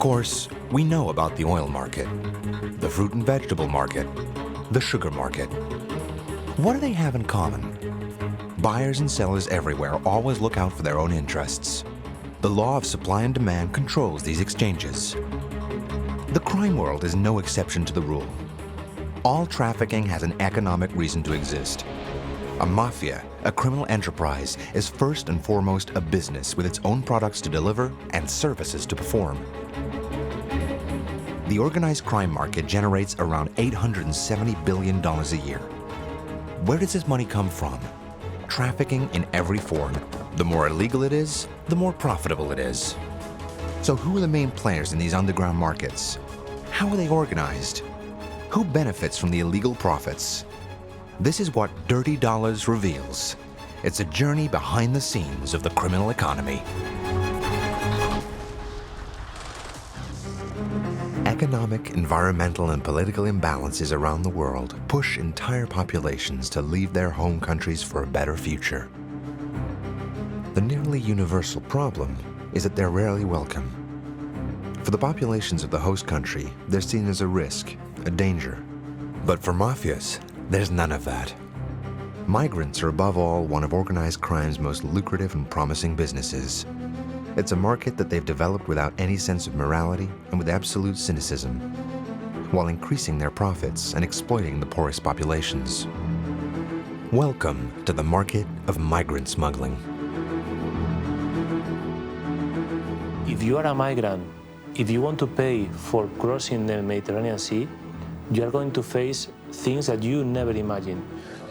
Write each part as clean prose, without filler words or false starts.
course, we know about the oil market, the fruit and vegetable market, the sugar market. What do they have in common? Buyers and sellers everywhere always look out for their own interests. The law of supply and demand controls these exchanges. The crime world is no exception to the rule. All trafficking has an economic reason to exist. A mafia, a criminal enterprise, is first and foremost a business with its own products to deliver and services to perform. The organized crime market generates around $870 billion a year. Where does this money come from? Trafficking in every form. The more illegal it is, the more profitable it is. So who are the main players in these underground markets? How are they organized? Who benefits from the illegal profits? This is what Dirty Dollars reveals. It's a journey behind the scenes of the criminal economy. Economic, environmental, and political imbalances around the world push entire populations to leave their home countries for a better future. The nearly universal problem is that they're rarely welcome. For the populations of the host country, they're seen as a risk, a danger. But for mafias, there's none of that. Migrants are above all one of organized crime's most lucrative and promising businesses. It's a market that they've developed without any sense of morality and with absolute cynicism, while increasing their profits and exploiting the poorest populations. Welcome to the market of migrant smuggling. If you are a migrant, if you want to pay for crossing the Mediterranean Sea, you are going to face things that you never imagined.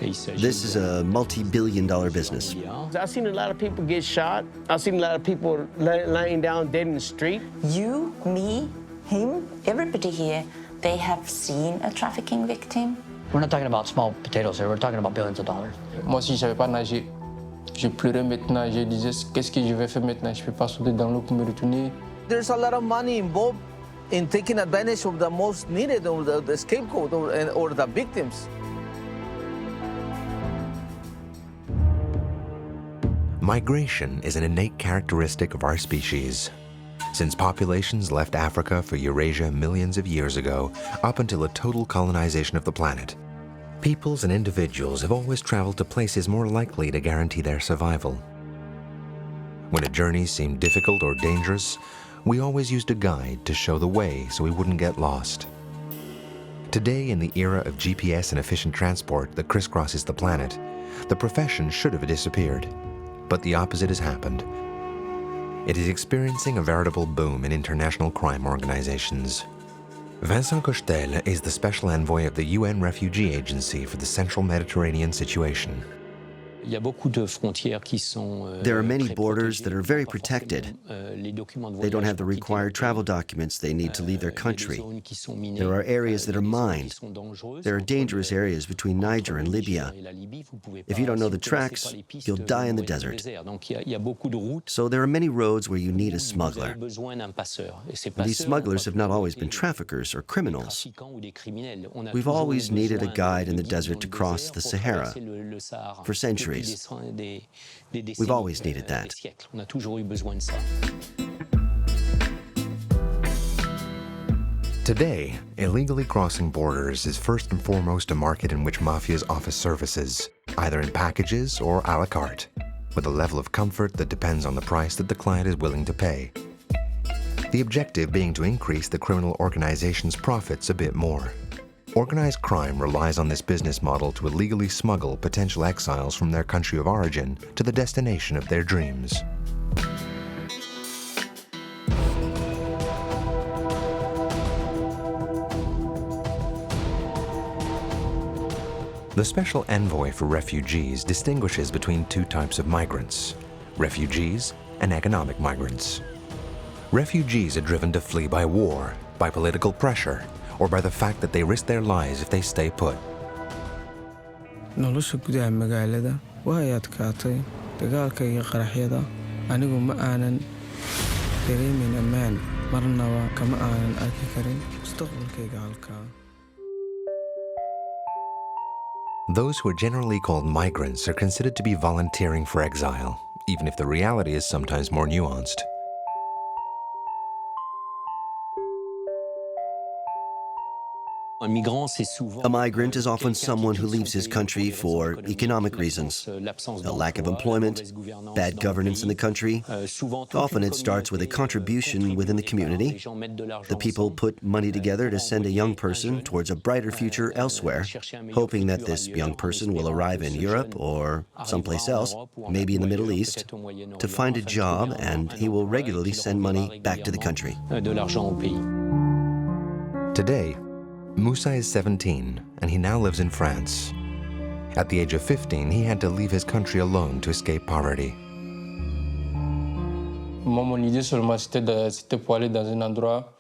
This is a multi-billion-dollar business. I've seen a lot of people get shot. I've seen a lot of people lying down dead in the street. You, me, him, everybody here, they have seen a trafficking victim. We're not talking about small potatoes here, we're talking about billions of dollars. Moi aussi, je savais pas nager. Je pleurais maintenant, je disais, qu'est-ce que je vais faire maintenant? Je peux pas sauter dans l'eau pour me retourner. There's a lot of money involved in taking advantage of the most needed, or the scapegoat, or the victims. Migration is an innate characteristic of our species. Since populations left Africa for Eurasia millions of years ago, up until a total colonization of the planet, peoples and individuals have always traveled to places more likely to guarantee their survival. When a journey seemed difficult or dangerous, we always used a guide to show the way so we wouldn't get lost. Today, in the era of GPS and efficient transport that crisscrosses the planet, the profession should have disappeared. But the opposite has happened. It is experiencing a veritable boom in international crime organizations. Vincent Cochetel is the special envoy of the UN Refugee Agency for the Central Mediterranean situation. There are many borders that are very protected. They don't have the required travel documents they need to leave their country. There are areas that are mined. There are dangerous areas between Niger and Libya. If you don't know the tracks, you'll die in the desert. So there are many roads where you need a smuggler. These smugglers have not always been traffickers or criminals. We've always needed a guide in the desert to cross the Sahara for centuries. We've always needed that. Today, illegally crossing borders is first and foremost a market in which mafias offer services, either in packages or a la carte, with a level of comfort that depends on the price that the client is willing to pay. The objective being to increase the criminal organization's profits a bit more. Organized crime relies on this business model to illegally smuggle potential exiles from their country of origin to the destination of their dreams. The Special Envoy for Refugees distinguishes between two types of migrants: refugees and economic migrants. Refugees are driven to flee by war, by political pressure, or by the fact that they risk their lives if they stay put. nolosha gudaha magaalada way adkaatay dagaalka iyo qaraxyada anigu ma aanan dareemin ammaan marnaba kama aanan arki karin mustaqbalkayga halkaa. Those who are generally called migrants are considered to be volunteering for exile, even if the reality is sometimes more nuanced. A migrant is often someone who leaves his country for economic reasons, a lack of employment, bad governance in the country. Often it starts with a contribution within the community. The people put money together to send a young person towards a brighter future elsewhere, hoping that this young person will arrive in Europe or someplace else, maybe in the Middle East, to find a job, and he will regularly send money back to the country. Today, Moussa is 17, and he now lives in France. At the age of 15, he had to leave his country alone to escape poverty. Moi, mon idée seulement, c'était pour aller dans un endroit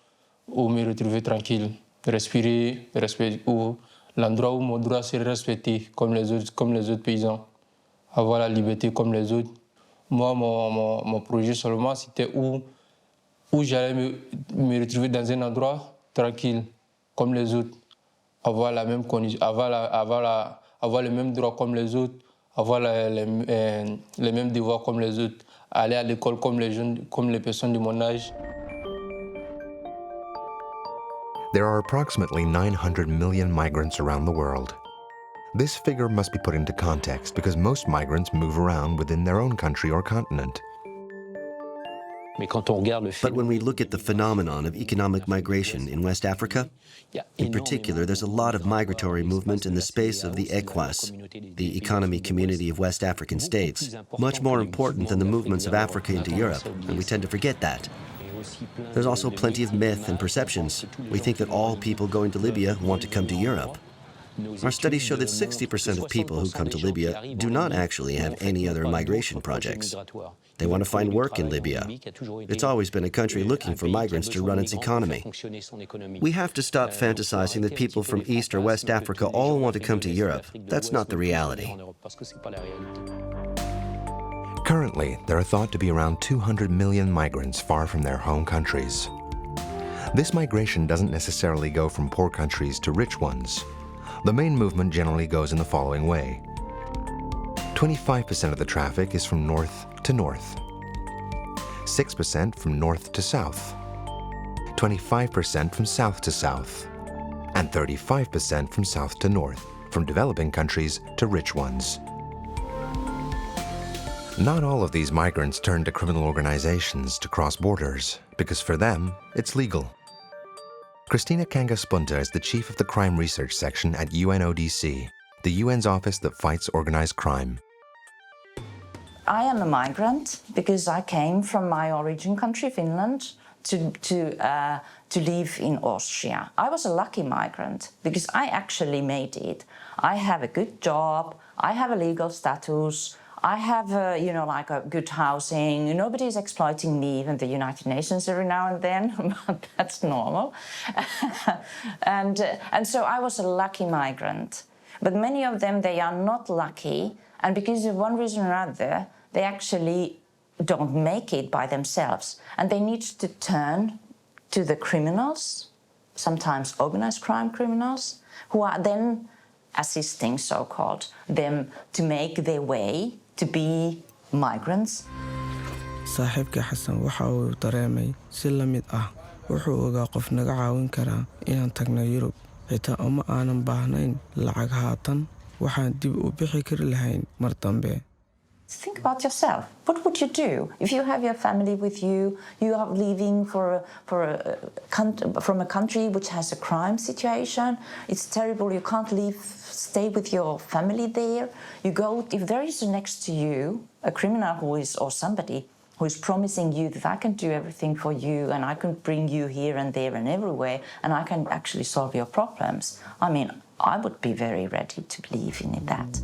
où me retrouver tranquille, respirer, où l'endroit où mon droit serait respecté comme les autres paysans, avoir la liberté comme les autres. Moi, mon projet seulement, c'était où j'allais me retrouver dans un endroit tranquille comme les autres, avoir la même condition, avoir les mêmes droits comme les autres, avoir les mêmes devoirs comme les autres, aller à l'école comme les jeunes, comme les personnes de mon âge. There are approximately 900 million migrants around the world. This figure must be put into context because most migrants move around within their own country or continent. But when we look at the phenomenon of economic migration in West Africa, in particular, there's a lot of migratory movement in the space of the ECOWAS, the Economy Community of West African States, much more important than the movements of Africa into Europe, and we tend to forget that. There's also plenty of myth and perceptions. We think that all people going to Libya want to come to Europe. Our studies show that 60% of people who come to Libya do not actually have any other migration projects. They want to find work in Libya. It's always been a country looking for migrants to run its economy. We have to stop fantasizing that people from East or West Africa all want to come to Europe. That's not the reality. Currently, there are thought to be around 200 million migrants far from their home countries. This migration doesn't necessarily go from poor countries to rich ones. The main movement generally goes in the following way. 25% of the traffic is from north to north, 6% from north to south, 25% from south to south, and 35% from south to north, from developing countries to rich ones. Not all of these migrants turn to criminal organizations to cross borders, because for them, it's legal. Christina Kanga-Spunta is the chief of the crime research section at UNODC, the UN's office that fights organized crime. I am a migrant because I came from my origin country, Finland, to live in Austria. I was a lucky migrant because I actually made it. I have a good job, I have a legal status, I have, a good housing. Nobody is exploiting me, even the United Nations every now and then, but that's normal. and so I was a lucky migrant. But many of them, they are not lucky, and because of one reason or another, they actually don't make it by themselves. And they need to turn to the criminals, sometimes organized crime criminals, who are then assisting, so-called, them to make their way to be migrants. saaxiibka xasan waxa uu dareemay si la mid ah wuxuu ogaa qof naga caawin karaa inaan tagno Yurub xitaa uma aanan baahnayn lacag haatan waxaan dib u bixi kari lahayn mar dambe. Think about yourself. What would you do if you have your family with you? You are leaving from a country which has a crime situation. It's terrible. You can't stay with your family there. You go, if there is next to you a criminal or somebody who is promising you that I can do everything for you and I can bring you here and there and everywhere and I can actually solve your problems. I mean, I would be very ready to believe in that.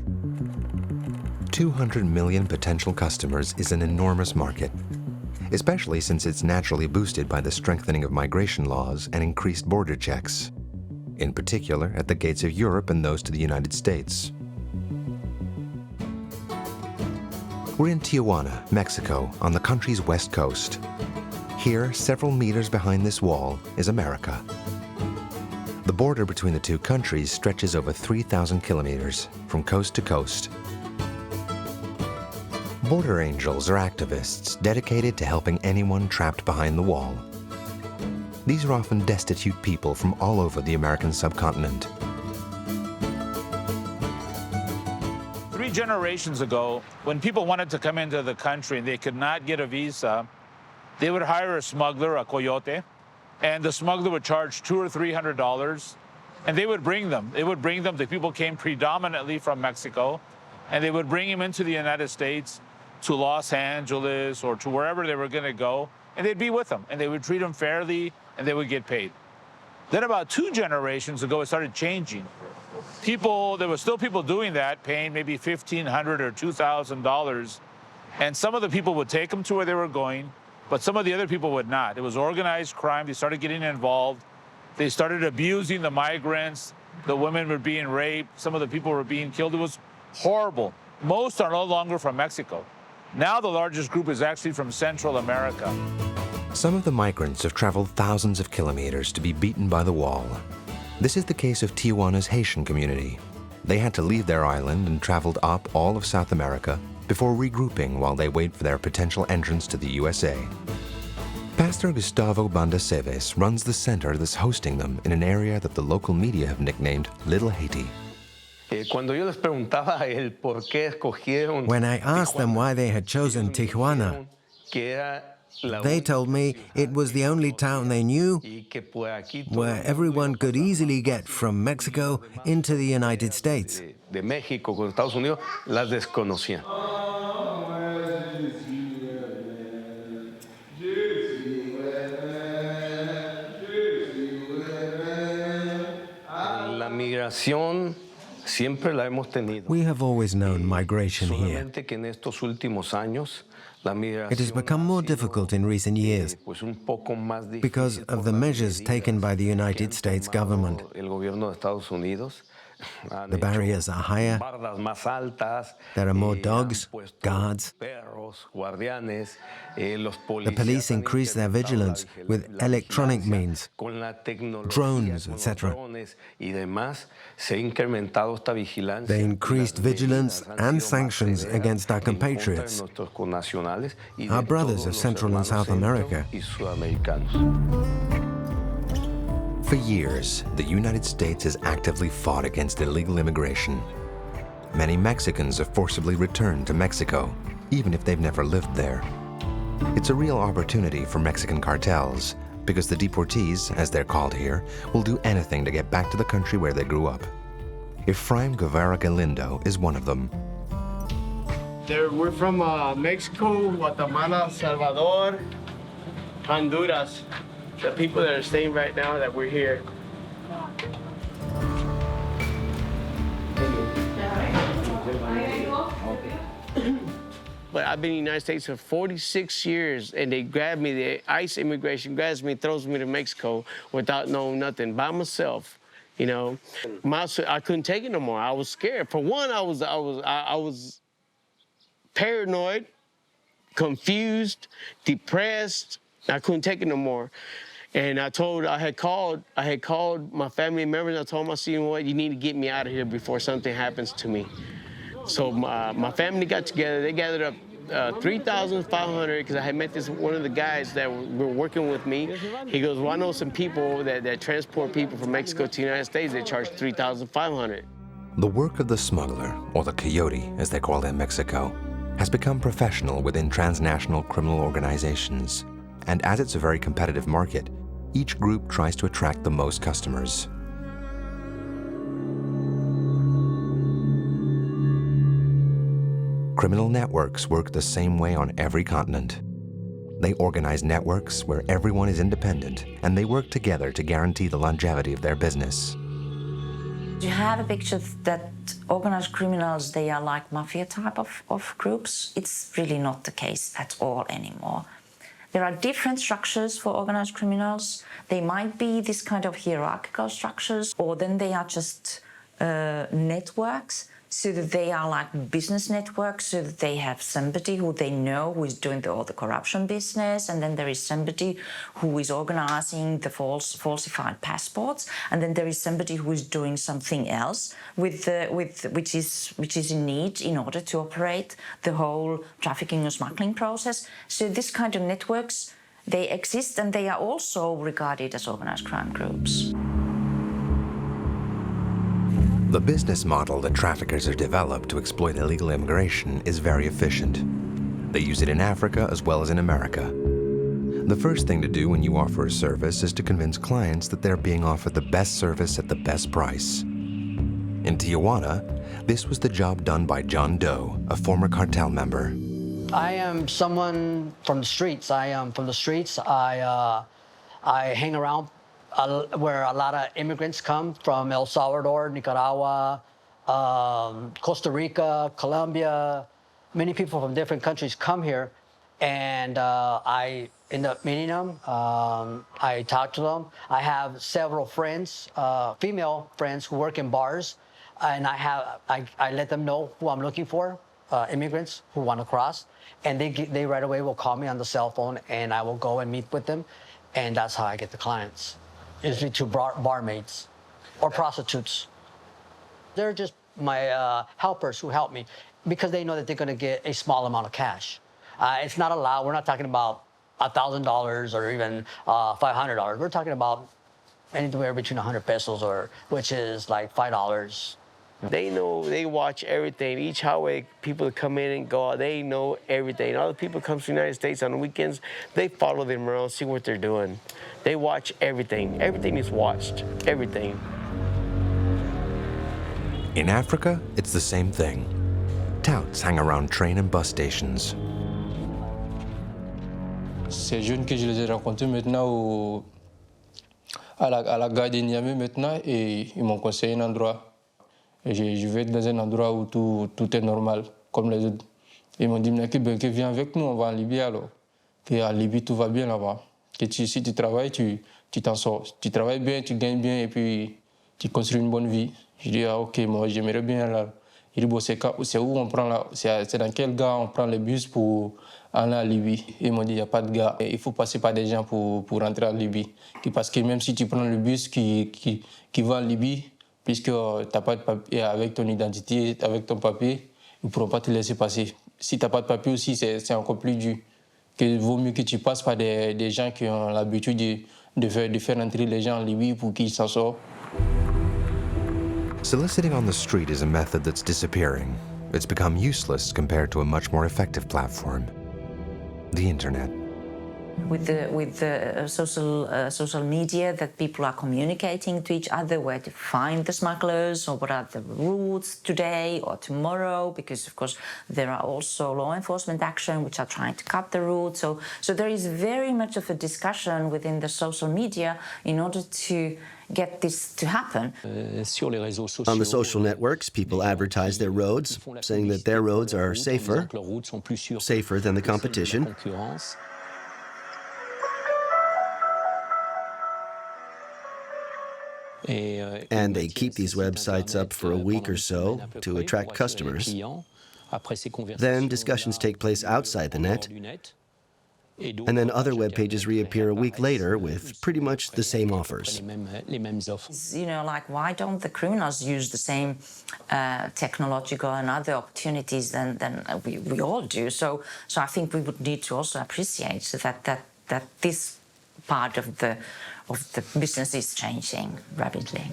200 million potential customers is an enormous market, especially since it's naturally boosted by the strengthening of migration laws and increased border checks, in particular at the gates of Europe and those to the United States. We're in Tijuana, Mexico, on the country's west coast. Here, several meters behind this wall, is America. The border between the two countries stretches over 3,000 kilometers, from coast to coast. Border Angels are activists dedicated to helping anyone trapped behind the wall. These are often destitute people from all over the American subcontinent. 3 generations ago, when people wanted to come into the country and they could not get a visa, they would hire a smuggler, a coyote, and the smuggler would charge $200 or $300, and they would bring them. They would bring them. The people came predominantly from Mexico, and they would bring them into the United States, to Los Angeles or to wherever they were going to go, and they'd be with them, and they would treat them fairly, and they would get paid. Then about 2 generations ago, it started changing. There were still people doing that, paying maybe $1,500 or $2,000, and some of the people would take them to where they were going, but some of the other people would not. It was organized crime. They started getting involved. They started abusing the migrants. The women were being raped. Some of the people were being killed. It was horrible. Most are no longer from Mexico. Now the largest group is actually from Central America. Some of the migrants have traveled thousands of kilometers to be beaten by the wall. This is the case of Tijuana's Haitian community. They had to leave their island and traveled up all of South America before regrouping while they wait for their potential entrance to the USA. Pastor Gustavo Bandaceves runs the center that's hosting them in an area that the local media have nicknamed Little Haiti. When I asked them why they had chosen Tijuana, they told me it was the only town they knew where everyone could easily get from Mexico into the United States. We have always known migration here. It has become more difficult in recent years because of the measures taken by the United States government. The barriers are higher, there are more dogs, guards. The police increase their vigilance with electronic means, drones, etc. They increased vigilance and sanctions against our compatriots, our brothers of Central and South America. For years, the United States has actively fought against illegal immigration. Many Mexicans have forcibly returned to Mexico, even if they've never lived there. It's a real opportunity for Mexican cartels, because the deportees, as they're called here, will do anything to get back to the country where they grew up. Efraim Guevara Galindo is one of them. We're from Mexico, Guatemala, El Salvador, Honduras. The people that are staying right now that we're here. But I've been in the United States for 46 years, and they grabbed me, the ICE immigration grabs me, throws me to Mexico without knowing nothing, by myself, you know. I couldn't take it no more. I was scared. For one, I was paranoid, confused, depressed. I couldn't take it no more. And I had called my family members. I told them, I said, you know what, you need to get me out of here before something happens to me. So my family got together. They gathered up $3,500 because I had met one of the guys that were working with me. He goes, well, I know some people that transport people from Mexico to the United States. They charge $3,500. The work of the smuggler, or the coyote, as they call it in Mexico, has become professional within transnational criminal organizations. And as it's a very competitive market, each group tries to attract the most customers. Criminal networks work the same way on every continent. They organize networks where everyone is independent, and they work together to guarantee the longevity of their business. You have a picture that organized criminals, they are like mafia type of groups. It's really not the case at all anymore. There are different structures for organized criminals. They might be this kind of hierarchical structures, or then they are just networks, so that they are like business networks, so that they have somebody who they know who is doing all the corruption business, and then there is somebody who is organizing the falsified passports, and then there is somebody who is doing something else which is in need in order to operate the whole trafficking or smuggling process. So this kind of networks They exist and they are also regarded as organized crime groups. The business model that traffickers have developed to exploit illegal immigration is very efficient. They use it in Africa as well as in America. The first thing to do when you offer a service is to convince clients that they're being offered the best service at the best price. In Tijuana, this was the job done by John Doe, a former cartel member. I am someone from the streets. I am from the streets. I hang around where a lot of immigrants come from El Salvador, Nicaragua, Costa Rica, Colombia. Many people from different countries come here, and I end up meeting them. I talk to them. I have several friends, female friends who work in bars, and I let them know who I'm looking for, immigrants who want to cross, and they right away will call me on the cell phone, and I will go and meet with them, and that's how I get the clients. Usually to barmaids or prostitutes. They're just my helpers who help me because they know that they're going to get a small amount of cash. It's not allowed. We're not talking about $1,000 or even $500. We're talking about anywhere between 100 pesos, which is like $5. They know, they watch everything. Each highway, people come in and go out, they know everything. Other people come to the United States on the weekends, they follow them around, see what they're doing. They watch everything. Everything is watched, everything. In Africa, it's the same thing. Touts hang around train and bus stations. Ces jeunes que je les ai rencontrés maintenant à la gare de Niamey maintenant, et ils m'ont conseillé un endroit. Et je vais être dans un endroit où tout est normal, comme les autres. Ils m'ont dit, que viens avec nous, on va en Libye alors. En Libye, tout va bien là-bas. Si tu travailles, tu t'en sors. Tu travailles bien, tu gagnes bien, et puis tu construis une bonne vie. Je dis, ah ok, moi j'aimerais bien là. Il dit, bon, c'est où on prend là, c'est dans quelle gare on prend le bus pour aller en Libye. Ils m'ont dit, il n'y a pas de gare. Il faut passer par des gens pour rentrer en Libye. Parce que même si tu prends le bus qui va en Libye, puisque tu n'as pas de papier avec ton identité, avec ton papier, ils ne pourront pas te laisser passer. Si tu n'as pas de papier aussi, c'est encore plus dur. Il vaut mieux que tu passes par des gens qui ont l'habitude de faire entrer les gens en Libye pour qu'ils s'en sortent. Soliciting on the street is a method that's disappearing. It's become useless compared to a much more effective platform, the internet. With the social media, that people are communicating to each other where to find the smugglers or what are the routes today or tomorrow, because of course there are also law enforcement action which are trying to cut the route. So there is very much of a discussion within the social media in order to get this to happen. On the social networks, people advertise their roads, saying that their roads are safer than the competition. And they keep these websites up for a week or so to attract customers. Then discussions take place outside the net, and then other web pages reappear a week later with pretty much the same offers. You know, like, why don't the criminals use the same technological and other opportunities than we all do? So I think we would need to also appreciate that this part of the business is changing rapidly.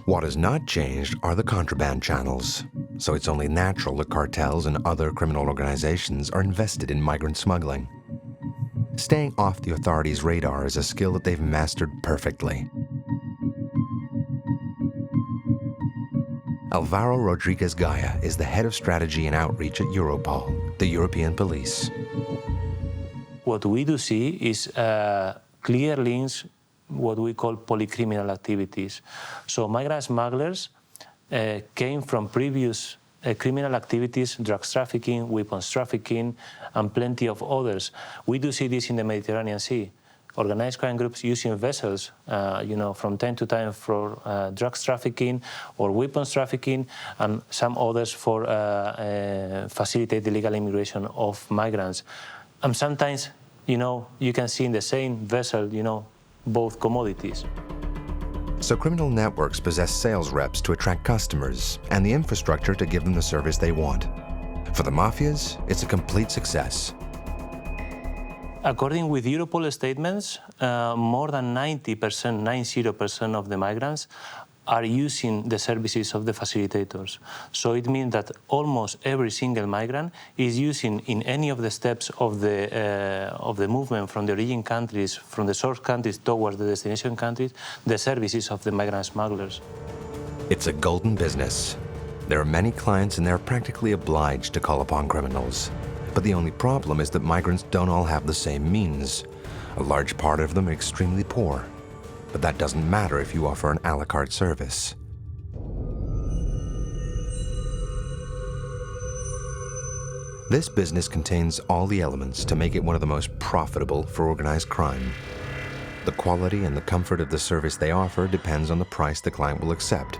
What has not changed are the contraband channels. So it's only natural that cartels and other criminal organizations are invested in migrant smuggling. Staying off the authorities' radar is a skill that they've mastered perfectly. Alvaro Rodriguez Gaya is the head of strategy and outreach at Europol, the European police. What we do see is clear links, what we call polycriminal activities. So migrant smugglers came from previous criminal activities, drugs trafficking, weapons trafficking, and plenty of others. We do see this in the Mediterranean Sea. Organized crime groups using vessels, from time to time for drugs trafficking or weapons trafficking, and some others for facilitate the legal immigration of migrants. And sometimes, you can see in the same vessel, both commodities. So criminal networks possess sales reps to attract customers and the infrastructure to give them the service they want. For the mafias, it's a complete success. According with Europol statements, more than 90% of the migrants are using the services of the facilitators. So it means that almost every single migrant is using in any of the steps of the movement from the origin countries, from the source countries towards the destination countries, the services of the migrant smugglers. It's a golden business. There are many clients and they're practically obliged to call upon criminals. But the only problem is that migrants don't all have the same means. A large part of them are extremely poor. But that doesn't matter if you offer an a la carte service. This business contains all the elements to make it one of the most profitable for organized crime. The quality and the comfort of the service they offer depends on the price the client will accept.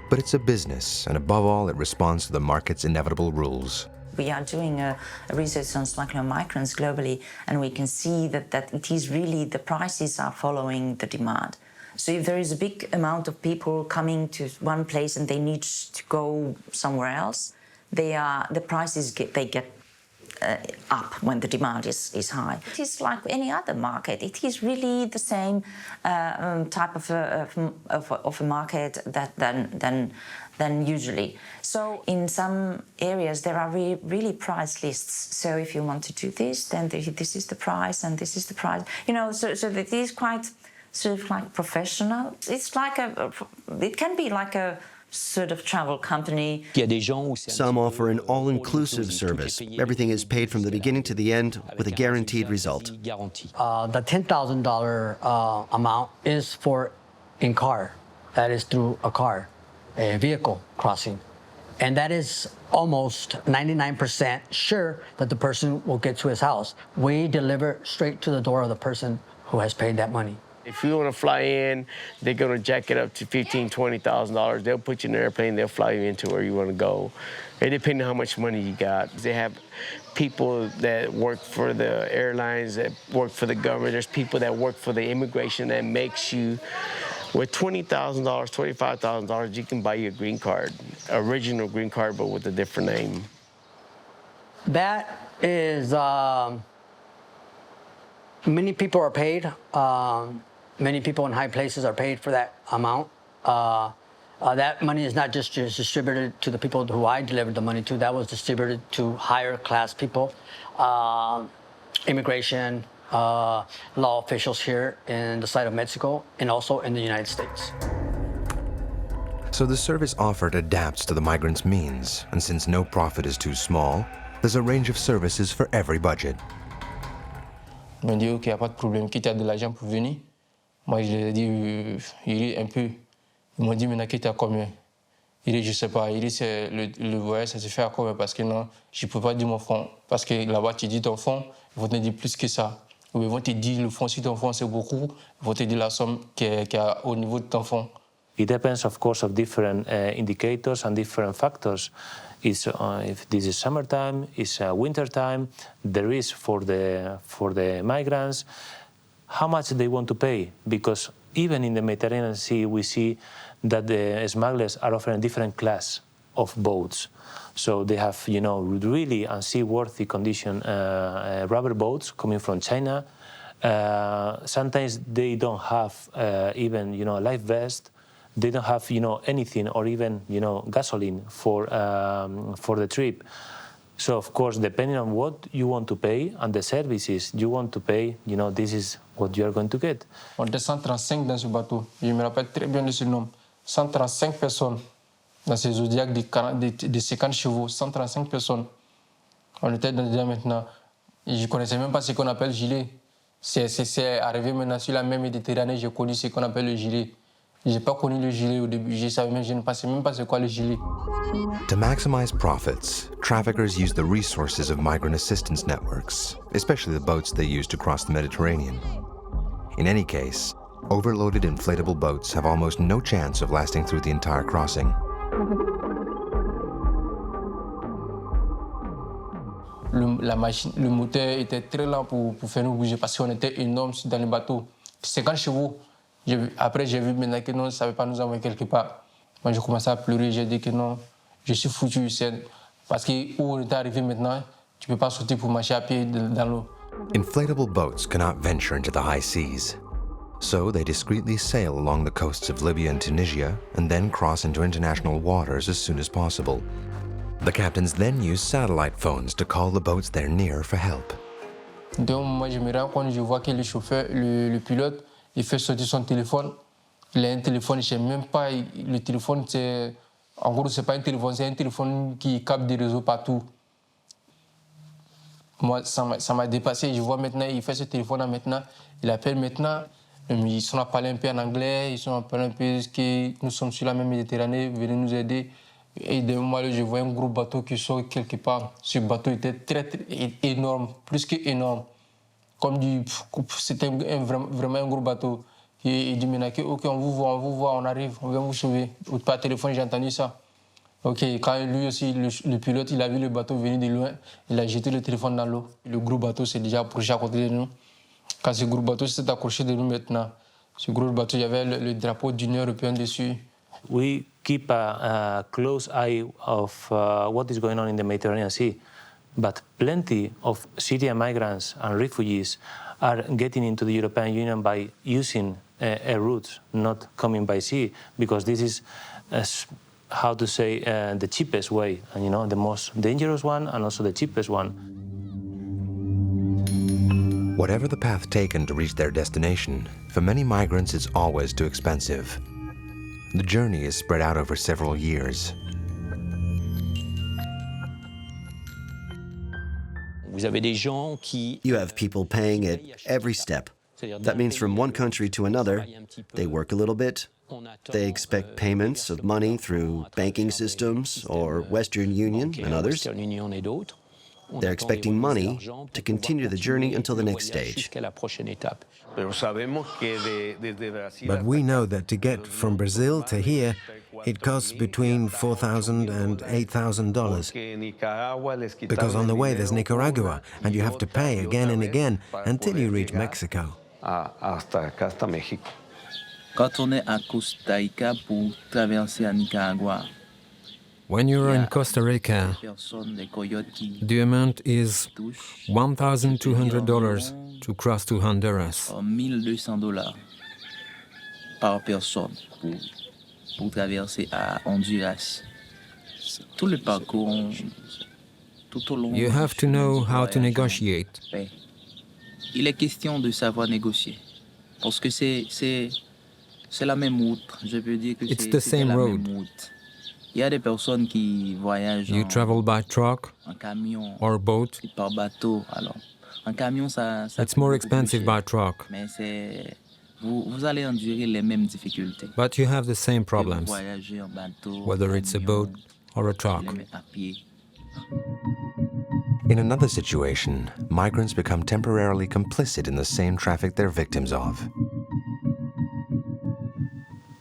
But it's a business, and above all, it responds to the market's inevitable rules. We are doing a research on smuggling migrants globally, and we can see that it is really the prices are following the demand. So if there is a big amount of people coming to one place and they need to go somewhere else, the prices get up when the demand is high. It is like any other market. It is really the same type of a market than usually. So in some areas there are really price lists. So if you want to do this, then this is the price and this is the price. You know, so that it is quite sort of like professional. It's like it can be like a sort of travel company. Some offer an all-inclusive service. Everything is paid from the beginning to the end with a guaranteed result. The $10,000 amount is for in-car. That is through a car, a vehicle crossing. And that is almost 99% sure that the person will get to his house. We deliver straight to the door of the person who has paid that money. If you want to fly in, they're going to jack it up to $15,000, $20,000. They'll put you in an airplane, they'll fly you into where you want to go. It depends on how much money you got. They have people that work for the airlines, that work for the government. There's people that work for the immigration that makes you, with $20,000, $25,000, you can buy you a green card, original green card, but with a different name. That is, many people are paid. Many people in high places are paid for that amount. That money is not just distributed to the people who I delivered the money to. That was distributed to higher class people, immigration, law officials here in the side of Mexico and also in the United States. So the service offered adapts to the migrant's means, and since no profit is too small, there's a range of services for every budget. Ils m'ont dit qu'il n'y a pas de problème, qu'il y a de l'argent pour venir. Moi, je leur ai dit, il est un peu. Ils m'ont dit, maintenant, qu'il y a combien? Il dit, je ne sais pas. Il dit, le voyage, ça se fait à combien? Parce que non, je ne peux pas dire mon fonds. Parce que là-bas, tu dis ton fonds, ils vont te dire plus que ça. Ou ils vont te dire, le fonds, si ton fonds, c'est beaucoup, ils vont te dire la somme qui est au niveau de ton fonds. It depends, of course, of different indicators and different factors. If this is summertime, it's winter time, there is for the migrants how much they want to pay, because even in the Mediterranean Sea we see that the smugglers are offering different class of boats. So they have, you know, really unseaworthy condition rubber boats coming from China. Sometimes they don't have even, you know, life vest. They don't have, you know, anything or even, you know, gasoline for the trip. So, of course, depending on what you want to pay and the services you want to pay, you know, this is what you are going to get. On était 135 dans ce bateau. Je me rappelle très bien de ce nombre. 135 personnes dans ces Zodiacs de 50 chevaux. 135 personnes. On était dedans maintenant. Je ne connaissais même pas ce qu'on appelle gilet. C'est arrivé maintenant sur la mer Méditerranée, j'ai connu ce qu'on appelle le gilet. Je n'ai pas connu le gilet au début. Je ne pensais même pas c'est quoi le gilet. To maximize profits, traffickers use the resources of migrant assistance networks, especially the boats they use to cross the Mediterranean. In any case, overloaded inflatable boats have almost no chance of lasting through the entire crossing. Le moteur était très lent pour faire nous bouger parce qu'on était énormes dans le bateau. 50 chevaux. Après, j'ai vu maintenant que non, ça ne savait pas nous envoyer quelque part. Moi, j'ai commencé à pleurer. J'ai dit que non, je suis foutu. Parce que où on est arrivé maintenant, tu ne peux pas sortir pour marcher à pied dans l'eau. Inflatable boats cannot venture into the high seas. So they discreetly sail along the coasts of Libya and Tunisia and then cross into international waters as soon as possible. The captains then use satellite phones to call the boats they're near for help. Donc moi je me rends compte, je vois que le chauffeur, le pilote, il fait sortir son téléphone. Il a un téléphone, je ne sais même pas, le téléphone c'est... En gros, c'est pas un téléphone, c'est un téléphone qui capte des réseaux partout. Moi, ça m'a dépassé. Je vois maintenant, il fait ce téléphone-là maintenant, il appelle maintenant, ils sont à parler un peu en anglais, ils sont à parler un peu que nous sommes sur la même Méditerranée, venez nous aider. Et d'un moment, je vois un gros bateau qui sort quelque part. Ce bateau était très énorme, plus qu'énorme. Comme c'était vraiment un gros bateau. Et il dit maintenant, ok, on vous voit, on arrive, on vient vous sauver. Par téléphone, j'ai entendu ça. Ok, quand lui aussi, le pilote, il a vu le bateau venir de loin, il a jeté le téléphone dans l'eau. Le gros bateau s'est déjà approché à côté de nous. Quand ce gros bateau s'est accroché de nous maintenant, ce gros bateau, il y avait le drapeau de l'Union européenne dessus. We keep a close eye of what is going on in the Mediterranean Sea, but plenty of Syrian migrants and refugees are getting into the European Union by using air routes, not coming by sea, because this is, how to say, the cheapest way, and you know, the most dangerous one and also the cheapest one. Whatever the path taken to reach their destination, for many migrants it's always too expensive. The journey is spread out over several years. You have people paying at every step. That means from one country to another, they work a little bit. They expect payments of money through banking systems or Western Union and others. They're expecting money to continue the journey until the next stage. But we know that to get from Brazil to here, it costs between $4,000 and $8,000. Because on the way there's Nicaragua, and you have to pay again and again until you reach Mexico. Quand on est à Costa Rica pour traverser à Nicaragua, when you're in Costa Rica, the amount is $1,200 to cross to Honduras. $1,200 par personne pour traverser à Honduras. Tout le parcours, tout au long. You have to know how to negotiate. Il est question de savoir négocier, parce que c'est la même route. Je peux dire que c'est la même route. Il y a des personnes qui voyagent you travel by truck en camion or boat. Par bateau. Alors, en camion, ça it's more expensive by truck. Mais vous allez endurer les mêmes difficultés. But you have the same problems, voyager en bateau, whether it's a boat or a truck. À pied. In another situation, migrants become temporarily complicit in the same traffic they're victims of.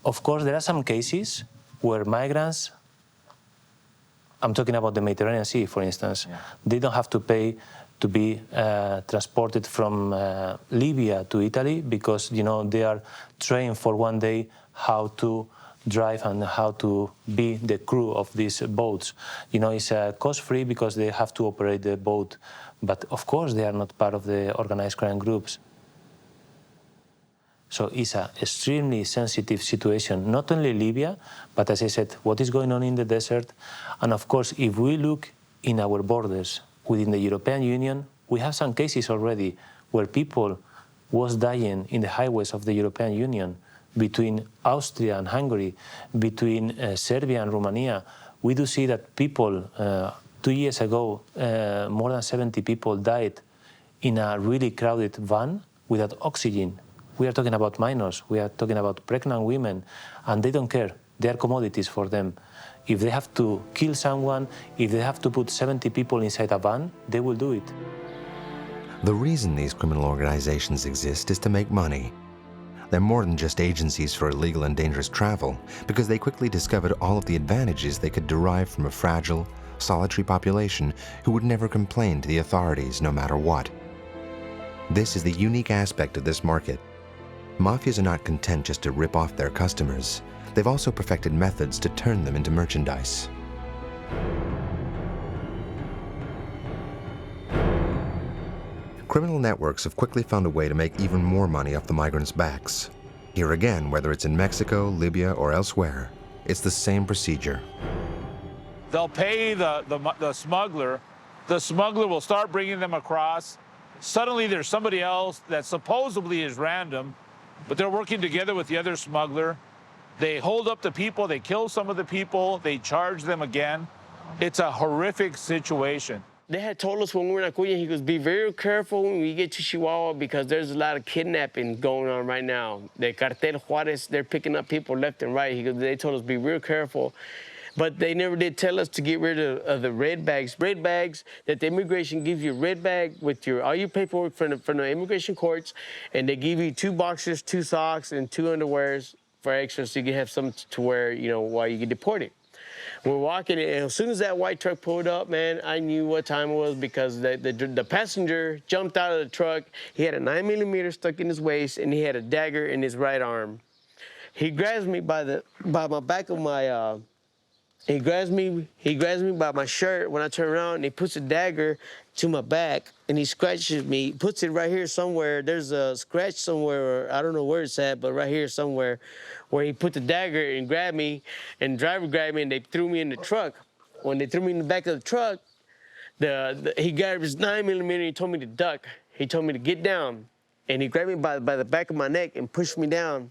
Of course, there are some cases where migrants, I'm talking about the Mediterranean Sea, for instance, they don't have to pay to be transported from Libya to Italy because, you know, they are trained for one day how to drive and how to be the crew of these boats. You know, it's cost-free because they have to operate the boat, but of course they are not part of the organized crime groups. So it's an extremely sensitive situation, not only Libya, but as I said, what is going on in the desert. And of course, if we look in our borders within the European Union, we have some cases already where people was dying in the highways of the European Union, between Austria and Hungary, between Serbia and Romania. We do see that people, 2 years ago, more than 70 people died in a really crowded van without oxygen. We are talking about minors, we are talking about pregnant women, and they don't care. They are commodities for them. If they have to kill someone, if they have to put 70 people inside a van, they will do it. The reason these criminal organizations exist is to make money. They're more than just agencies for illegal and dangerous travel, because they quickly discovered all of the advantages they could derive from a fragile, solitary population who would never complain to the authorities no matter what. This is the unique aspect of this market. Mafias are not content just to rip off their customers. They've also perfected methods to turn them into merchandise. Criminal networks have quickly found a way to make even more money off the migrants' backs. Here again, whether it's in Mexico, Libya, or elsewhere, it's the same procedure. They'll pay the smuggler. The smuggler will start bringing them across. Suddenly there's somebody else that supposedly is random, but they're working together with the other smuggler. They hold up the people, they kill some of the people, they charge them again. It's a horrific situation. They had told us when we were in Acuña, he goes, be very careful when we get to Chihuahua because there's a lot of kidnapping going on right now. The Cartel Juarez, they're picking up people left and right. He goes, they told us, be real careful. But they never did tell us to get rid of the red bags. Red bags, that the immigration gives you a red bag with all your paperwork from the immigration courts, and they give you 2 boxers, 2 socks, and 2 underwears for extra so you can have something to wear, while you get deported. We're walking, and as soon as that white truck pulled up, man, I knew what time it was because the passenger jumped out of the truck. He had a 9mm stuck in his waist, and he had a dagger in his right arm. He grabs me by my back of my. He grabs me by my shirt when I turn around, and he puts a dagger to my back, and he scratches me, puts it right here somewhere. There's a scratch somewhere, I don't know where it's at, but right here somewhere, where he put the dagger and grabbed me, and the driver grabbed me, and they threw me in the truck. When they threw me in the back of the truck, he grabbed his 9mm, and he told me to duck. He told me to get down, and he grabbed me by the back of my neck and pushed me down.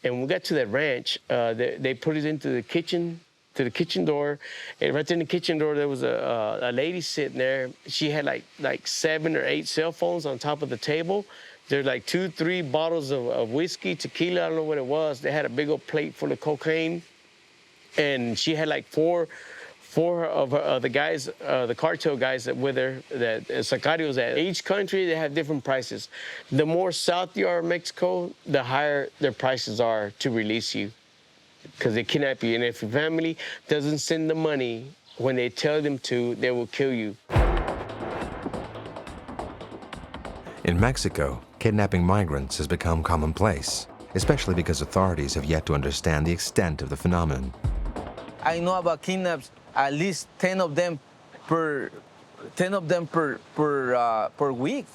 And when we got to that ranch, they put it into the kitchen, to the kitchen door, and right there in the kitchen door, there was a lady sitting there. She had like 7 or 8 cell phones on top of the table. There's like 2, 3 bottles of whiskey, tequila, I don't know what it was. They had a big old plate full of cocaine, and she had like four of the guys, the cartel guys that with her, that sicarios at. Each country, they have different prices. The more south you are in Mexico, the higher their prices are to release you, because they kidnap you. And if your family doesn't send the money when they tell them to, they will kill you. In Mexico, kidnapping migrants has become commonplace, especially because authorities have yet to understand the extent of the phenomenon. I know about kidnaps, at least 10 of them per week.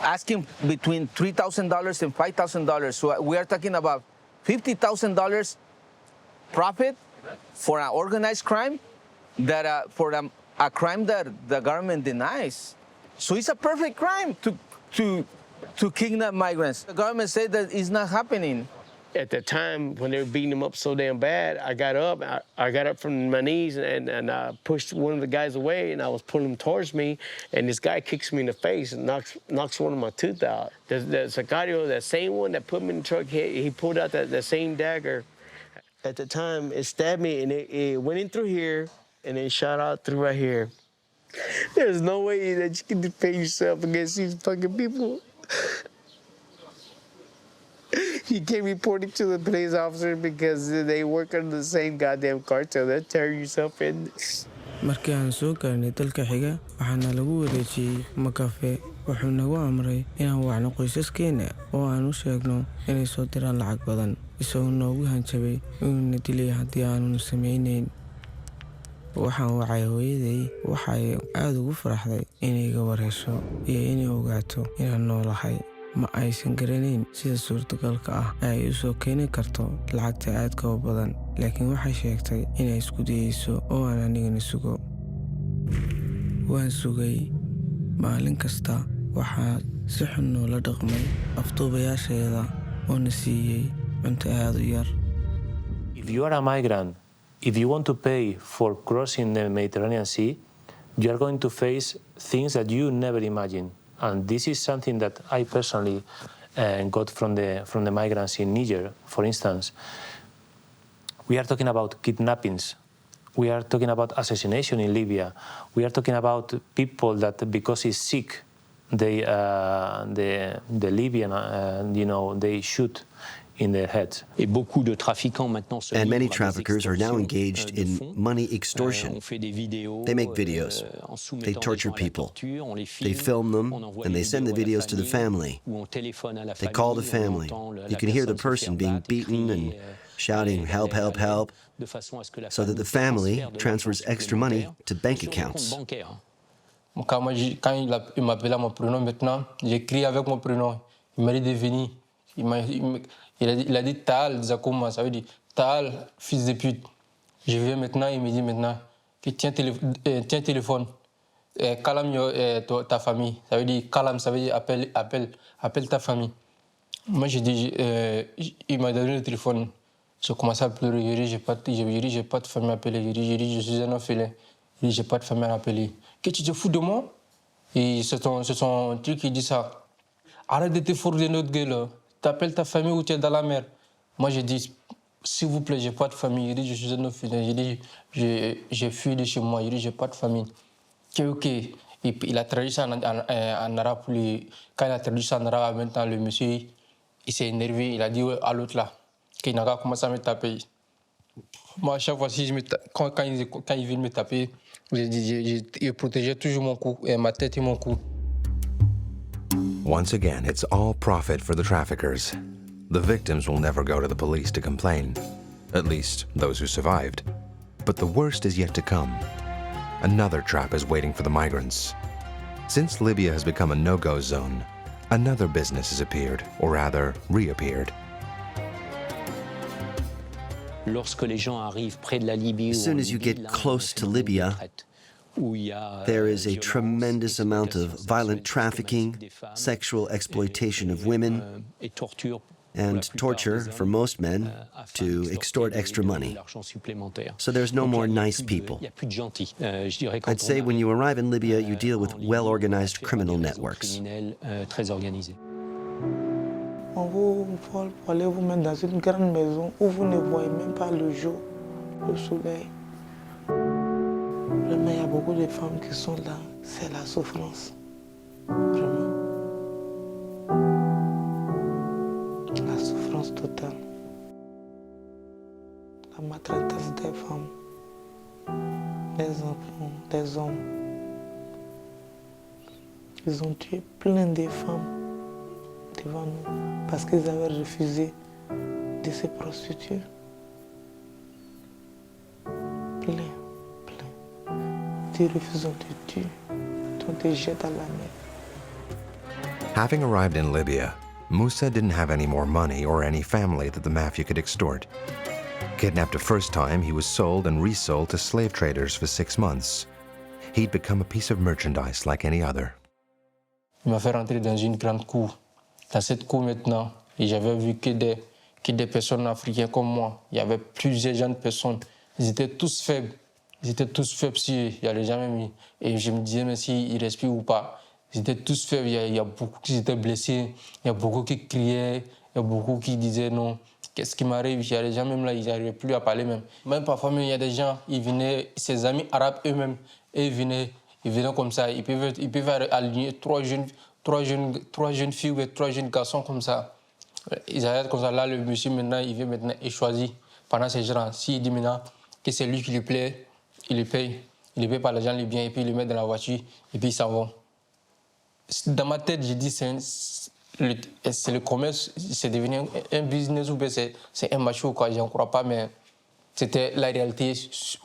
Asking between $3,000 and $5,000. So we are talking about $50,000 profit for an organized crime, for a crime that the government denies. So it's a perfect crime to kidnap migrants. The government said that it's not happening. At the time when they were beating them up so damn bad, I got up from my knees and I pushed one of the guys away, and I was pulling him towards me, and this guy kicks me in the face and knocks one of my teeth out. The sicario, that same one that put me in the truck, he pulled out that same dagger. At the time, it stabbed me, and it went in through here, and then shot out through right here. There's no way that you can defend yourself against these fucking people. You can't report it to the police officer because they work under the same goddamn cartel. They'll tear yourself in. Markii aan soo gaarnay dalka xiga, waxaana lagu wareejiyey Makafe. Wuxuu nagu amray inaan wacno qoysaskeena oo aan u sheegno inay soo diraan lacag badan, isagoo noogu hanjabay inuu na dilay haddii aanu samaynayn. Waxaan wacay hooyaday, waxay aad ugu faraxday inay iga wareyso iyo inay ogaato inaan noolahay. Ma aysan garanayn sida suurtagalka ah ay u soo keeni karto lacagta aadka u badan, laakiin waxay sheegtay inay isku dayeyso oo aan anigana sugo. Waan sugay maalin kasta, waxaa si xun noola dhaqmay afduubayaasheeda oo na siiyey cunto aad u yar. If you are a migrant, if you want to pay for crossing the Mediterranean Sea, you are going to face things that you never imagined. And this is something that I personally got from the migrants in Niger, for instance. We are talking about kidnappings. We are talking about assassination in Libya. We are talking about people that, because he's sick, the Libyan, they shoot in their heads. And many traffickers are now engaged in money extortion. They make videos. They torture people. They film them, and they send the videos to the family. They call the family. You can hear the person being beaten and shouting, "Help, help, help," so that the family transfers extra money to bank accounts. Quand il m'appelait à mon prénom maintenant, j'écris avec mon prénom. Il m'a dit de venir. Il a dit Taal Zakouma, ça veut dire Taal, fils de pute. Je viens maintenant, il me dit maintenant que tiens téléphone. Calme ta famille. Ça veut dire calme, ça veut dire appelle ta famille. Moi j'ai dit, il m'a donné le téléphone. J'ai commencé à pleurer. J'ai dit, j'ai pas de famille à appeler. J'ai dit, je suis un orphelin. J'ai dit, j'ai pas de famille à appeler. Que tu te fous de moi? Et c'est son truc qui dit ça. Arrête de te foutre de notre gueule. T'appelles ta famille ou tu es dans la mer. Moi j'ai dit, s'il vous plaît, j'ai pas de famille. J'ai dit, je suis un orphelin. J'ai dit, j'ai fui de chez moi. J'ai dit, j'ai pas de famille. Ok. Il a traduit ça en arabe. Quand il a traduit ça en arabe, maintenant le monsieur, il s'est énervé. Il a dit à l'autre là, qu'il n'a pas commencé à me taper. Moi, à chaque fois, quand il vient me taper, je protégeais toujours mon cou, ma tête et mon cou. Once again, it's all profit for the traffickers. The victims will never go to the police to complain, at least those who survived. But the worst is yet to come. Another trap is waiting for the migrants. Since Libya has become a no-go zone, another business has appeared, or rather, reappeared. As soon as you get close to Libya, there is a tremendous amount of violent trafficking, sexual exploitation of women, and torture for most men to extort extra money. So there's no more nice people. I'd say when you arrive in Libya, you deal with well-organized criminal networks. On vous vole pour aller vous mettre dans une grande maison où vous ne voyez même pas le jour, le soleil. Vraiment, il y a beaucoup de femmes qui sont là. C'est la souffrance. Vraiment. La souffrance totale. La maltraitance des femmes, des enfants, des hommes. Ils ont tué plein de femmes devant nous parce qu'ils avaient refusé de se prostituer. Plein. Ils refusent, on te tue, on te jette à la mer. Having arrived in Libya, Musa didn't have any more money or any family that the mafia could extort. Kidnapped a first time, he was sold and resold to slave traders for 6 months. He'd become a piece of merchandise like any other. Il m'a fait rentrer dans une grande cour. Dans cette cour maintenant, et j'avais vu que des personnes africaines comme moi. Il y avait plusieurs jeunes personnes. Ils étaient tous faibles. Ils étaient tous faibles s'il n'y avait jamais mis. Et je me disais, mais s'ils respirent ou pas. Ils étaient tous faibles. Il y a beaucoup qui étaient blessés. Il y a beaucoup qui criaient. Il y a beaucoup qui disaient non. Qu'est-ce qui m'arrive? Il y a des gens même là, ils n'arrivaient plus à parler même. Même parfois, il y a des gens, ils venaient, ses amis arabes eux-mêmes, et ils venaient comme ça. Ils peuvent aligner trois jeunes filles ou 3 jeunes garçons comme ça. Ils arrêtent comme ça. Là, le monsieur maintenant, il vient maintenant et choisit pendant ces jours. S'il dit maintenant que c'est lui qui lui plaît, il le paye. Il le paye par l'argent, les biens, et puis il le met dans la voiture, et puis ils s'en vont. Dans ma tête, j'ai dit, c'est le commerce, c'est devenu un business ou bien c'est un macho, quoi. Je n'en crois pas, mais c'était la réalité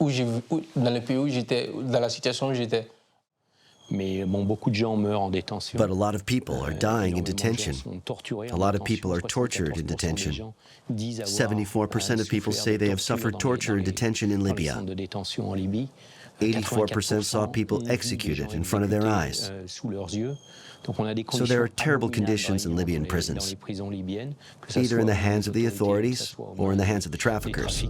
dans le pays où j'étais, dans la situation où j'étais. Mais bon, beaucoup de gens meurent en détention. But a lot of people are dying in detention. A lot of people are tortured in detention. 74% of people say they have suffered torture in detention in Libya. 84% saw people executed in front of their eyes. So there are terrible conditions in Libyan prisons, either in the hands of the authorities or in the hands of the traffickers.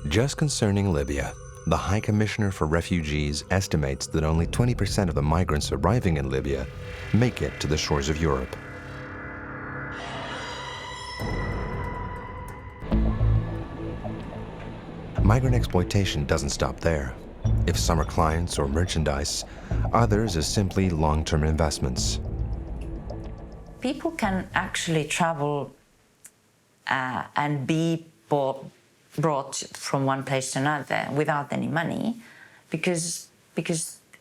Just concerning Libya, the High Commissioner for Refugees estimates that only 20% of the migrants arriving in Libya make it to the shores of Europe. Migrant exploitation doesn't stop there. If some are clients or merchandise, others are simply long-term investments. People can actually travel and be brought from one place to another without any money because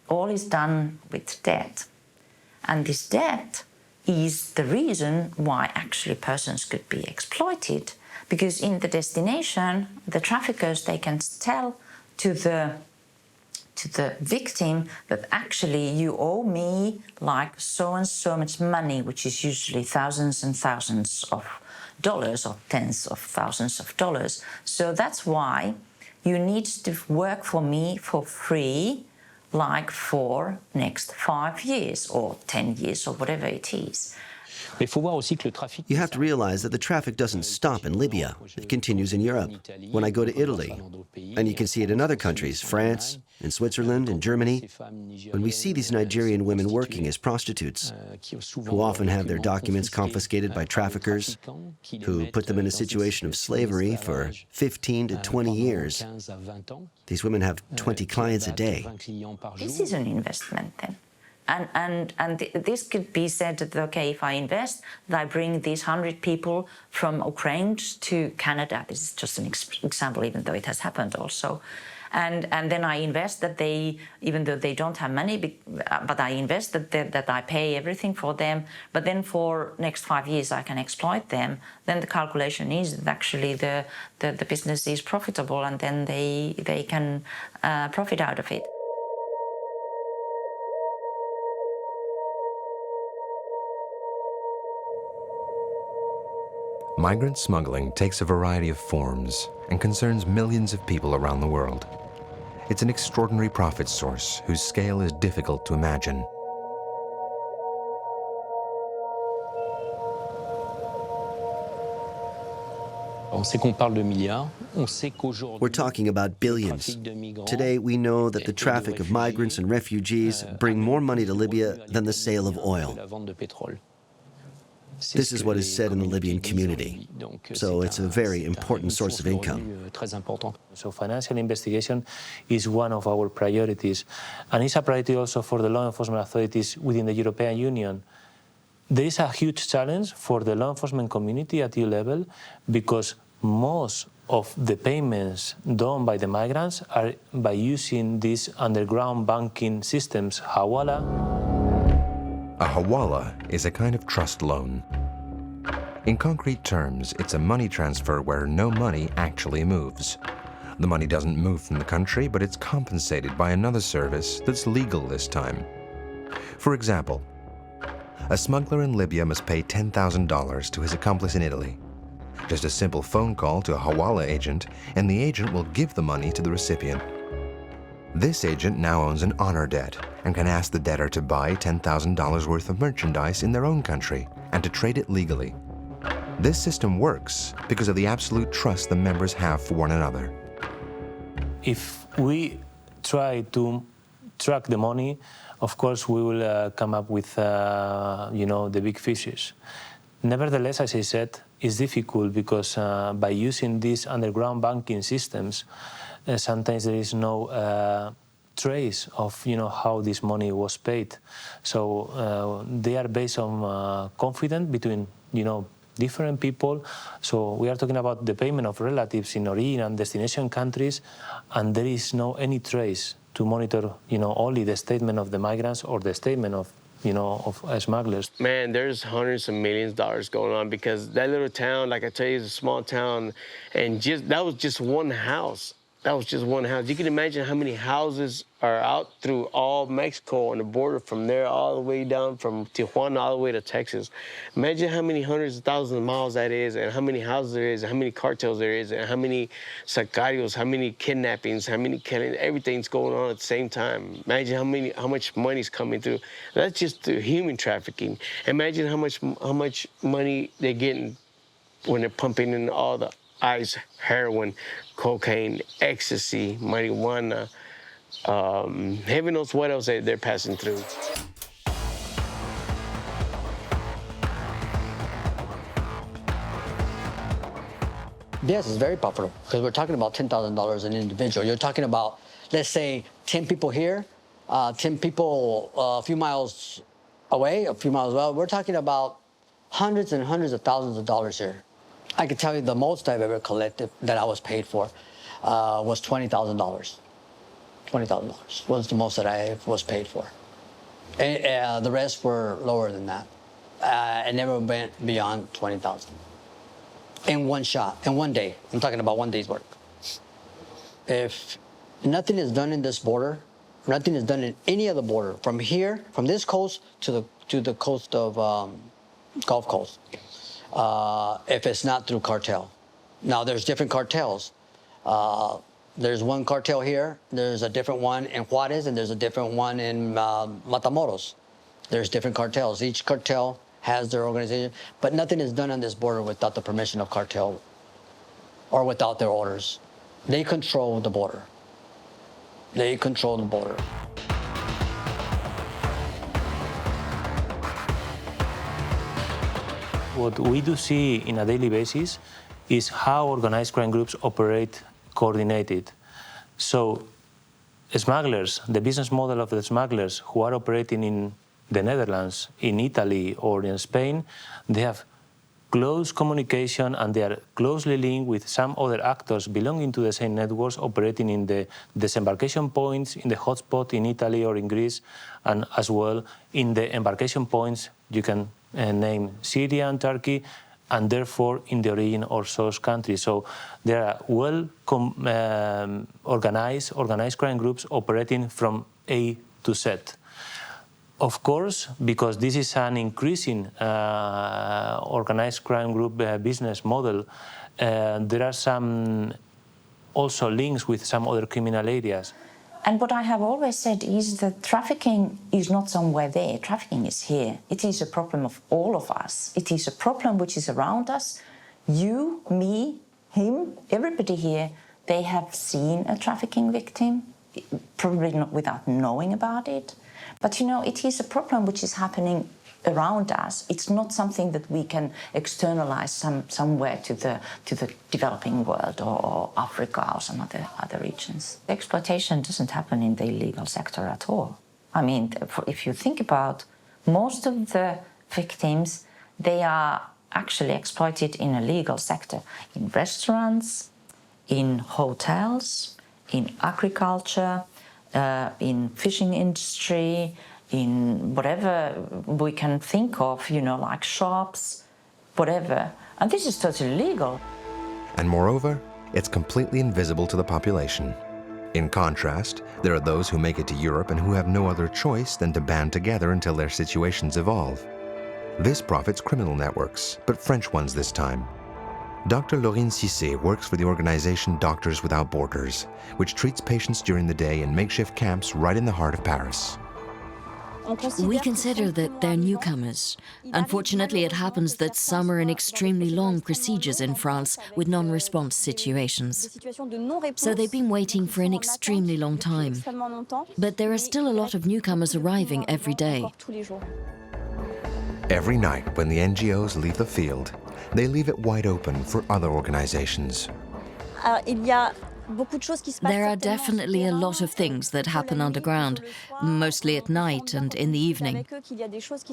all is done with debt. And this debt is the reason why actually persons could be exploited, because in the destination, the traffickers, they can tell to to the victim that actually you owe me like so and so much money, which is usually thousands and thousands of dollars or tens of thousands of dollars. So that's why you need to work for me for free, like for next 5 years or 10 years or whatever it is. You have to realize that the traffic doesn't stop in Libya. It continues in Europe. When I go to Italy, and you can see it in other countries, France, in Switzerland, in Germany, when we see these Nigerian women working as prostitutes, who often have their documents confiscated by traffickers, who put them in a situation of slavery for 15 to 20 years. These women have 20 clients a day. This is an investment then. And this could be said that, okay, if I invest, that I bring these 100 people from Ukraine to Canada. This is just an example, even though it has happened also. And then I invest that they, even though they don't have money, but I invest that I pay everything for them. But then for next 5 years, I can exploit them. Then the calculation is that actually the business is profitable, and then they can profit out of it. Migrant smuggling takes a variety of forms and concerns millions of people around the world. It's an extraordinary profit source whose scale is difficult to imagine. We're talking about billions. Today, we know that the traffic of migrants and refugees bring more money to Libya than the sale of oil. This is what is said in the Libyan community. So it's a very important source of income. So financial investigation is one of our priorities, and it's a priority also for the law enforcement authorities within the European Union. There is a huge challenge for the law enforcement community at EU level because most of the payments done by the migrants are by using these underground banking systems, Hawala. A hawala is a kind of trust loan. In concrete terms, it's a money transfer where no money actually moves. The money doesn't move from the country, but it's compensated by another service that's legal this time. For example, a smuggler in Libya must pay $10,000 to his accomplice in Italy. Just a simple phone call to a hawala agent, and the agent will give the money to the recipient. This agent now owns an honor debt and can ask the debtor to buy $10,000 worth of merchandise in their own country and to trade it legally. This system works because of the absolute trust the members have for one another. If we try to track the money, of course we will come up with the big fishes. Nevertheless, as I said, it's difficult because by using these underground banking systems, sometimes there is no trace of how this money was paid. So they are based on confidence between different people. So we are talking about the payment of relatives in origin and destination countries, and there is no any trace to monitor only the statement of the migrants or the statement of smugglers. Man, there's hundreds of millions of dollars going on because that little town, like I tell you, is a small town, and that was just one house. That was just one house. You can imagine how many houses are out through all Mexico on the border from there all the way down from Tijuana all the way to Texas. Imagine how many hundreds of thousands of miles that is, and how many houses there is, and how many cartels there is, and how many sicarios, how many kidnappings, how many killings, everything's going on at the same time. Imagine how much money's coming through. That's just the human trafficking. Imagine how much money they're getting when they're pumping in all the ice, heroin, cocaine, ecstasy, marijuana, heaven knows what else they're passing through. Yes, it's very profitable because we're talking about $10,000 an individual. You're talking about, let's say, 10 people here, 10 people a few miles away, a few miles away. We're talking about hundreds and hundreds of thousands of dollars here. I can tell you the most I've ever collected that I was paid for was $20,000. $20,000 was the most that I was paid for. And the rest were lower than that. I never went beyond $20,000 in one shot, in one day. I'm talking about one day's work. If nothing is done in this border, Nothing is done in any other border, from here, from this coast to the coast of Gulf Coast, if it's not through cartel. Now, there's different cartels. There's one cartel here, there's a different one in Juarez, and there's a different one in Matamoros. There's different cartels. Each cartel has their organization, but nothing is done on this border without the permission of cartel or without their orders. They control the border. They control the border. What we do see on a daily basis is how organized crime groups operate coordinated. So smugglers, the business model of the smugglers who are operating in the Netherlands, in Italy, or in Spain, they have close communication and they are closely linked with some other actors belonging to the same networks operating in the disembarkation points, in the hotspot in Italy or in Greece, and as well in the embarkation points you can name Syria and Turkey, and therefore in the origin or source country. So there are organized crime groups operating from A to Z. Of course, because this is an increasing organized crime group business model, there are some also links with some other criminal areas. And what I have always said is that trafficking is not somewhere there. Trafficking is here. It is a problem of all of us. It is a problem which is around us. You, me, him, everybody here, they have seen a trafficking victim, probably not without knowing about it. But you know, it is a problem which is happening around us. It's not something that we can externalize somewhere to the developing world or Africa or some other regions. Exploitation doesn't happen in the illegal sector at all. I mean, if you think about most of the victims, they are actually exploited in a legal sector, in restaurants, in hotels, in agriculture, in fishing industry, in whatever we can think of, you know, like shops, whatever. And this is totally legal. And moreover, it's completely invisible to the population. In contrast, there are those who make it to Europe and who have no other choice than to band together until their situations evolve. This profits criminal networks, but French ones this time. Dr. Laurine Cissé works for the organization Doctors Without Borders, which treats patients during the day in makeshift camps right in the heart of Paris. We consider that they're newcomers. Unfortunately, it happens that some are in extremely long procedures in France with non-response situations. So they've been waiting for an extremely long time. But there are still a lot of newcomers arriving every day. Every night when the NGOs leave the field, they leave it wide open for other organizations. There are definitely a lot of things that happen underground, mostly at night and in the evening.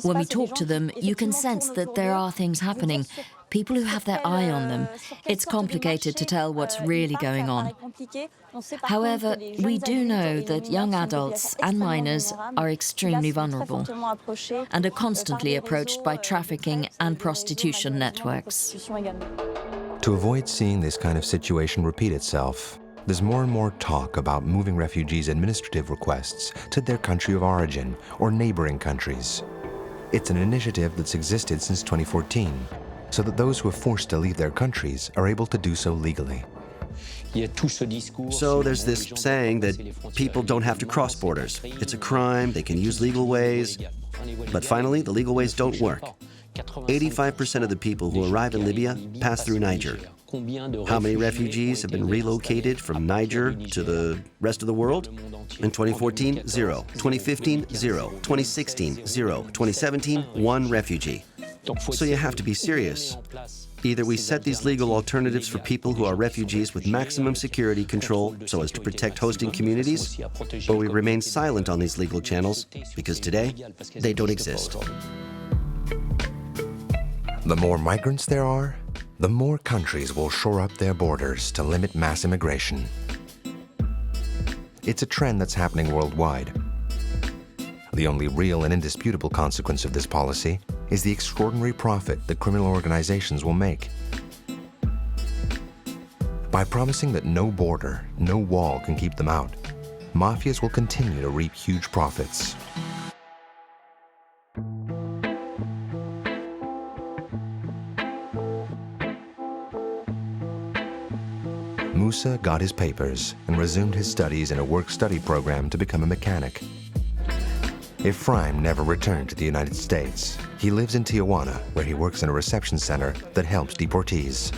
When we talk to them, you can sense that there are things happening, people who have their eye on them. It's complicated to tell what's really going on. However, we do know that young adults and minors are extremely vulnerable and are constantly approached by trafficking and prostitution networks. To avoid seeing this kind of situation repeat itself, there's more and more talk about moving refugees' administrative requests to their country of origin or neighboring countries. It's an initiative that's existed since 2014, so that those who are forced to leave their countries are able to do so legally. So there's this saying that people don't have to cross borders. It's a crime, they can use legal ways. But finally, the legal ways don't work. 85% of the people who arrive in Libya pass through Niger. How many refugees have been relocated from Niger to the rest of the world? In 2014, 0. 2015, 0. 2016, 0. 2017, 1 refugee. So you have to be serious. Either we set these legal alternatives for people who are refugees with maximum security control so as to protect hosting communities, or we remain silent on these legal channels because today they don't exist. The more migrants there are, the more countries will shore up their borders to limit mass immigration. It's a trend that's happening worldwide. The only real and indisputable consequence of this policy is the extraordinary profit that criminal organizations will make. By promising that no border, no wall can keep them out, mafias will continue to reap huge profits. Musa got his papers and resumed his studies in a work-study program to become a mechanic. Ephraim never returned to the United States. He lives in Tijuana, where he works in a reception center that helps deportees.